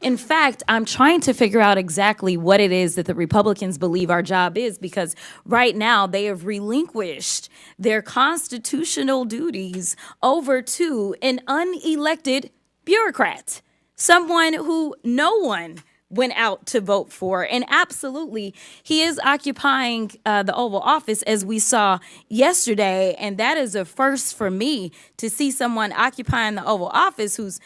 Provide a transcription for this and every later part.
In fact, I'm trying to figure out exactly what it is that the Republicans believe our job is, because right now they have relinquished their constitutional duties over to an unelected bureaucrat, someone who no one went out to vote for. And absolutely, he is occupying the Oval Office, as we saw yesterday. And that is a first for me, to see someone occupying the Oval Office who's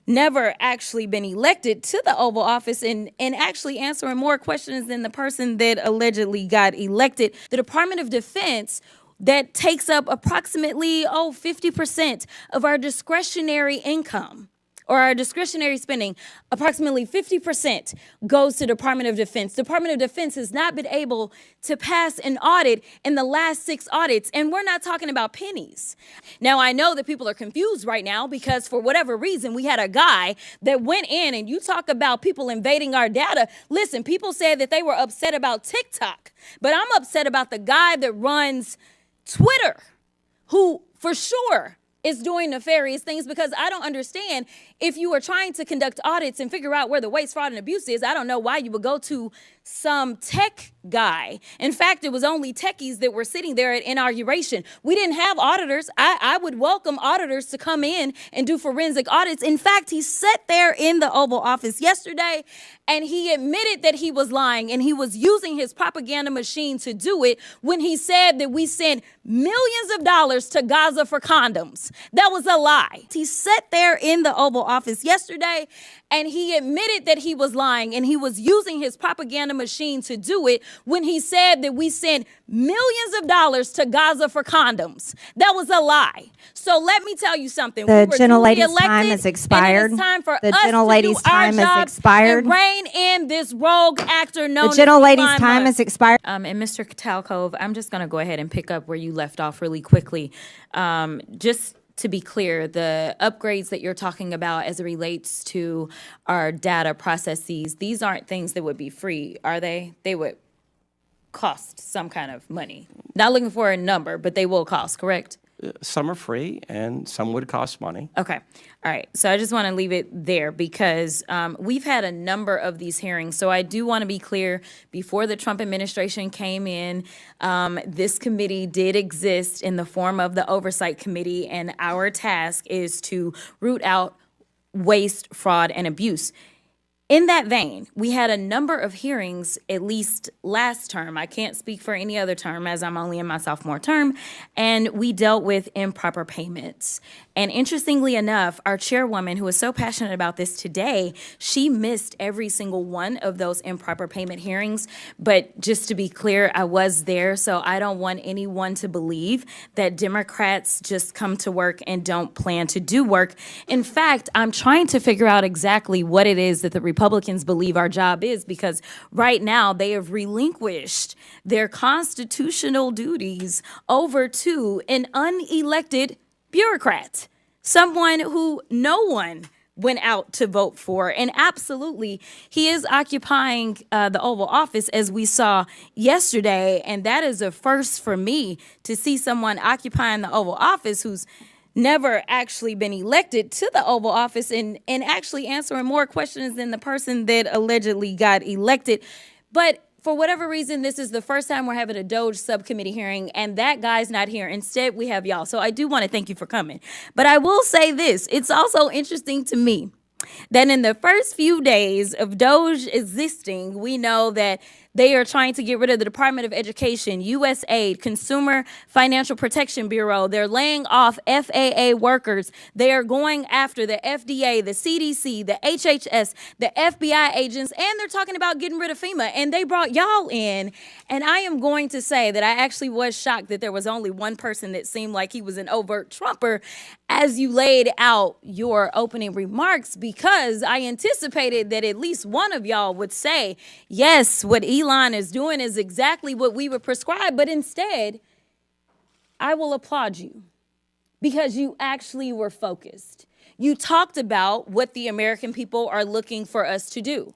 never actually been elected to the Oval Office, and actually answering more questions than the person that allegedly got elected. The Department of Defense, that takes up approximately 50% of our discretionary income, or our discretionary spending, approximately 50% goes to Department of Defense. Department of Defense has not been able to pass an audit in the last 6 audits, and we're not talking about pennies. Now, I know that people are confused right now because for whatever reason, we had a guy that went in, and you talk about people invading our data. Listen, people said that they were upset about TikTok, but I'm upset about the guy that runs Twitter, who for sure is doing nefarious things, because I don't understand, if you are trying to conduct audits and figure out where the waste, fraud, and abuse is, I don't know why you would go to some tech guy. In fact, it was only techies that were sitting there at inauguration. We didn't have auditors. I would welcome auditors to come in and do forensic audits. In fact, he sat there in the Oval Office yesterday and he admitted that he was lying, and he was using his propaganda machine to do it when he said that we sent millions of dollars to Gaza for condoms. That was a lie. He sat there in the Oval Office yesterday and he admitted that he was lying, and he was using his propaganda machine to do it when he said that we sent millions of dollars to Gaza for condoms. That was a lie. So let me tell you something. The gentlelady's time has expired. It's time for the us gentlelady's to do our time job has expired. and rein in this rogue actor known The gentlelady's time has expired. And Mr. Talcove, I'm just going to go ahead and pick up where you left off really quickly. Just to be clear, the upgrades that you're talking about as it relates to our data processes, these aren't things that would be free, are they? They would cost some kind of money. Not looking for a number, but they will cost, correct? Some are free and some would cost money. Okay. All right. So I just want to leave it there because we've had a number of these hearings. So I do want to be clear, before the Trump administration came in, this committee did exist in the form of the Oversight Committee, and our task is to root out waste, fraud, and abuse. In that vein, we had a number of hearings, at least last term. I can't speak for any other term, as I'm only in my sophomore term, and we dealt with improper payments. And interestingly enough, our chairwoman, who is so passionate about this today, she missed every single one of those improper payment hearings. But just to be clear, I was there, so I don't want anyone to believe that Democrats just come to work and don't plan to do work. In fact, I'm trying to figure out exactly what it is that the Republicans believe our job is, because right now they have relinquished their constitutional duties over to an unelected bureaucrat, someone who no one went out to vote for. And absolutely, he is occupying the Oval Office, as we saw yesterday. And that is a first for me, to see someone occupying the Oval Office who's never actually been elected to the Oval Office, and actually answering more questions than the person that allegedly got elected. But for whatever reason, this is the first time we're having a DOJ subcommittee hearing, and that guy's not here. Instead, we have y'all. So I do want to thank you for coming. But I will say this. It's also interesting to me that in the first few days of DOJ existing, we know that they are trying to get rid of the Department of Education, USAID, Consumer Financial Protection Bureau. They're laying off FAA workers. They are going after the FDA, the CDC, the HHS, the FBI agents, and they're talking about getting rid of FEMA. And they brought y'all in. And I am going to say that I actually was shocked that there was only one person that seemed like he was an overt Trumper as you laid out your opening remarks, because I anticipated that at least one of y'all would say, yes, what Elon is doing is exactly what we would prescribe. But instead, I will applaud you because you actually were focused. You talked about what the American people are looking for us to do.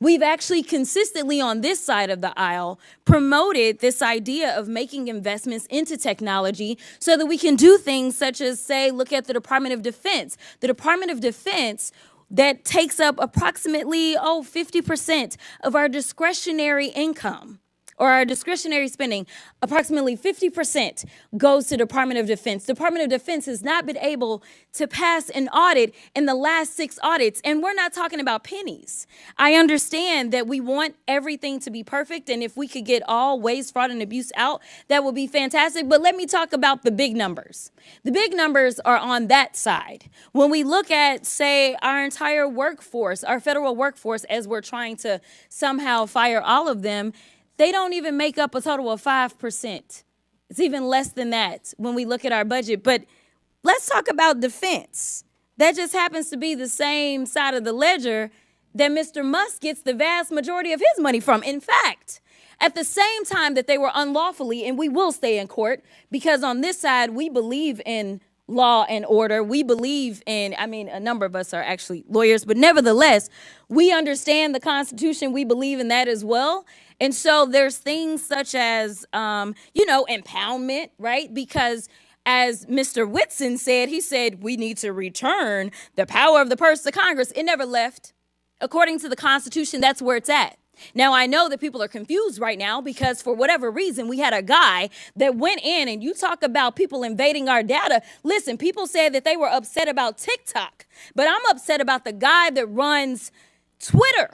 We've actually consistently on this side of the aisle promoted this idea of making investments into technology so that we can do things such as, say, look at the Department of Defense. The Department of Defense, that takes up approximately 50% of our discretionary income, or our discretionary spending. Approximately 50% goes to Department of Defense. Department of Defense has not been able to pass an audit in the last 6 audits, and we're not talking about pennies. I understand that we want everything to be perfect, and if we could get all waste, fraud, and abuse out, that would be fantastic. But let me talk about the big numbers. The big numbers are on that side. When we look at, say, our entire workforce, our federal workforce, as we're trying to somehow fire all of them, they don't even make up a total of 5%. It's even less than that when we look at our budget. But let's talk about defense. That just happens to be the same side of the ledger that Mr. Musk gets the vast majority of his money from. In fact, at the same time that they were unlawfully, and we will stay in court, because on this side, we believe in law and order. We believe in, a number of us are actually lawyers, but nevertheless, we understand the Constitution. We believe in that as well. And so there's things such as, impoundment, right? Because as Mr. Whitson said, he said, we need to return the power of the purse to Congress. It never left. According to the Constitution, that's where it's at. Now, I know that people are confused right now because for whatever reason, we had a guy that went in, and you talk about people invading our data. Listen, people said that they were upset about TikTok, but I'm upset about the guy that runs Twitter,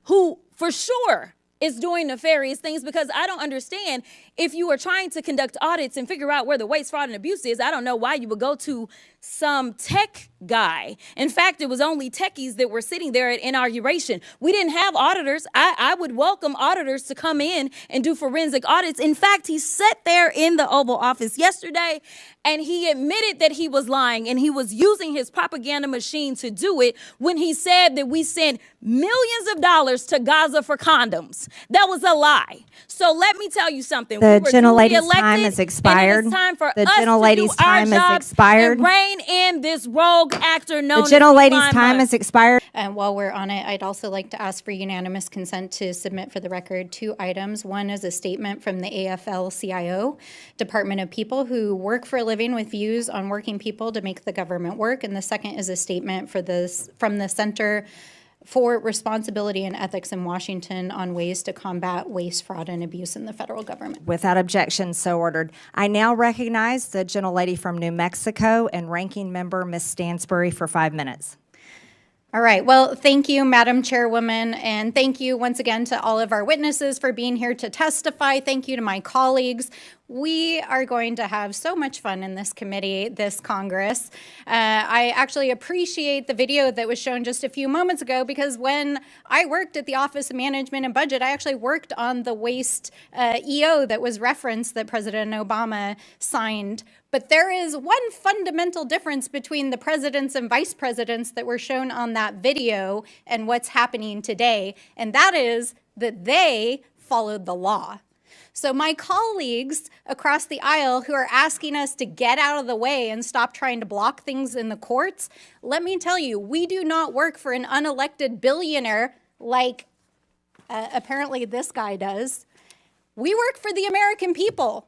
who for sure is doing nefarious things, because I don't understand, if you are trying to conduct audits and figure out where the waste, fraud, and abuse is, I don't know why you would go to some tech guy. In fact, it was only techies that were sitting there at inauguration. We didn't have auditors. I would welcome auditors to come in and do forensic audits. In fact, he sat there in the Oval Office yesterday and he admitted that he was lying, and he was using his propaganda machine to do it when he said that we sent millions of dollars to Gaza for condoms. That was a lie. So let me tell you something. The gentlelady's time has expired. It's time for the us gentlelady's to do our time has job expired. and rein in this rogue actor known The as gentlelady's Elon time Musk. has expired. And while we're on it, I'd also like to ask for unanimous consent to submit for the record 2 items. One is a statement from the AFL-CIO, Department of People who work for a living with views on working people to make the government work. And the second is a statement from the Center for Responsibility and Ethics in Washington on ways to combat waste, fraud, and abuse in the federal government. Without objection, so ordered. I now recognize the gentlelady from New Mexico and ranking member, Ms. Stansbury, for 5 minutes. All right. Well, thank you, Madam Chairwoman, and thank you once again to all of our witnesses for being here to testify. Thank you to my colleagues. We are going to have so much fun in this committee, this Congress. I actually appreciate the video that was shown just a few moments ago, because when I worked at the Office of Management and Budget, I actually worked on the waste EO that was referenced that President Obama signed. But there is one fundamental difference between the presidents and vice presidents that were shown on that video and what's happening today, and that is that they followed the law. So my colleagues across the aisle who are asking us to get out of the way and stop trying to block things in the courts, let me tell you, we do not work for an unelected billionaire like apparently this guy does. We work for the American people.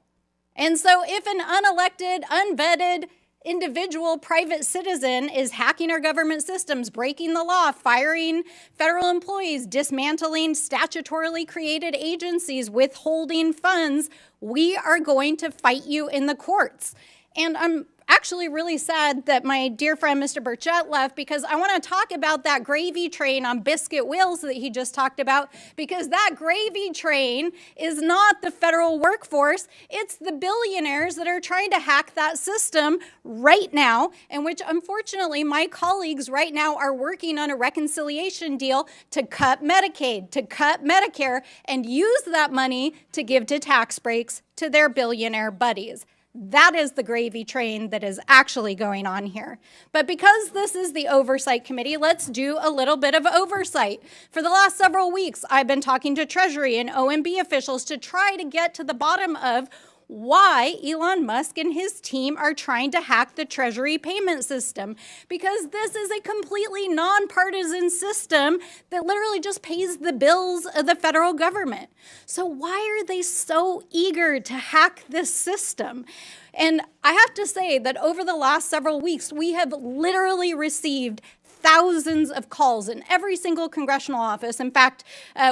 And so if an unelected, unvetted individual private citizen is hacking our government systems, breaking the law, firing federal employees, dismantling statutorily created agencies, withholding funds, we are going to fight you in the courts. And I'm actually really sad that my dear friend Mr. Burchett left, because I want to talk about that gravy train on biscuit wheels that he just talked about, because that gravy train is not the federal workforce. It's the billionaires that are trying to hack that system right now, and which unfortunately my colleagues right now are working on a reconciliation deal to cut Medicaid, to cut Medicare, and use that money to give to tax breaks to their billionaire buddies. That is the gravy train that is actually going on here. But because this is the Oversight Committee, let's do a little bit of oversight. For the last several weeks, I've been talking to Treasury and OMB officials to try to get to the bottom of why Elon Musk and his team are trying to hack the Treasury payment system, because this is a completely nonpartisan system that literally just pays the bills of the federal government. So why are they so eager to hack this system? And I have to say that over the last several weeks, we have literally received thousands of calls in every single congressional office. In fact,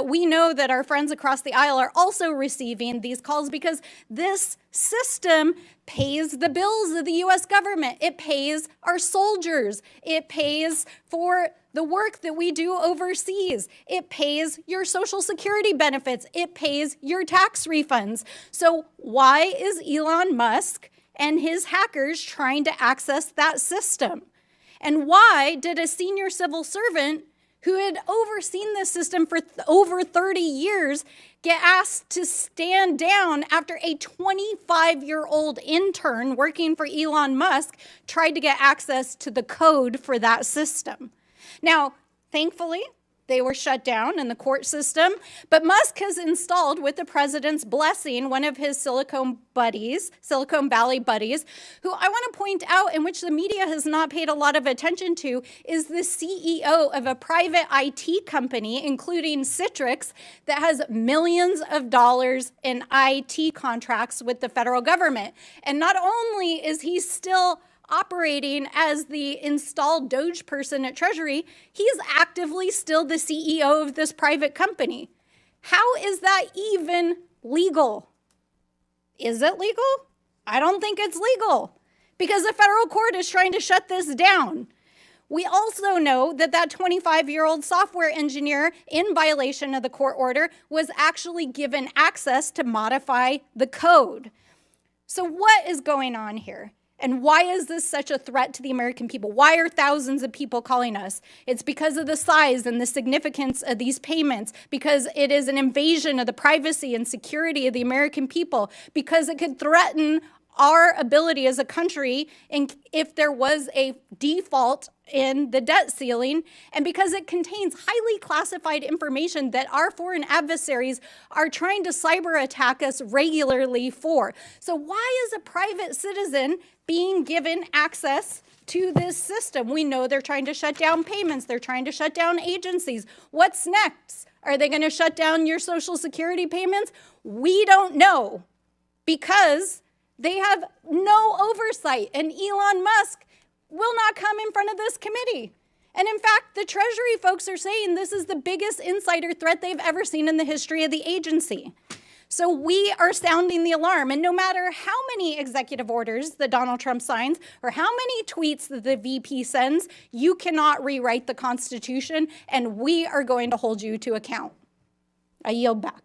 we know that our friends across the aisle are also receiving these calls because this system pays the bills of the U.S. government. It pays our soldiers. It pays for the work that we do overseas. It pays your Social Security benefits. It pays your tax refunds. So why is Elon Musk and his hackers trying to access that system? And why did a senior civil servant who had overseen this system for over 30 years get asked to stand down after a 25-year-old intern working for Elon Musk tried to get access to the code for that system? Now, thankfully, they were shut down in the court system, but Musk has installed, with the president's blessing, one of his Silicon Valley buddies, who I want to point out, in which the media has not paid a lot of attention to, is the CEO of a private IT company, including Citrix, that has millions of dollars in IT contracts with the federal government. And not only is he still operating as the installed Doge person at Treasury, he's actively still the CEO of this private company. How is that even legal? Is it legal? I don't think it's legal because the federal court is trying to shut this down. We also know that that 25-year-old software engineer, in violation of the court order, was actually given access to modify the code. So what is going on here? And why is this such a threat to the American people? Why are thousands of people calling us? It's because of the size and the significance of these payments, because it is an invasion of the privacy and security of the American people, because it could threaten our ability as a country if there was a default in the debt ceiling, and because it contains highly classified information that our foreign adversaries are trying to cyber attack us regularly for. So why is a private citizen being given access to this system? We know they're trying to shut down payments. They're trying to shut down agencies. What's next? Are they going to shut down your Social Security payments? We don't know, because they have no oversight, and Elon Musk will not come in front of this committee. And in fact, the Treasury folks are saying this is the biggest insider threat they've ever seen in the history of the agency. So we are sounding the alarm. And no matter how many executive orders that Donald Trump signs or how many tweets that the VP sends, you cannot rewrite the Constitution, and we are going to hold you to account. I yield back.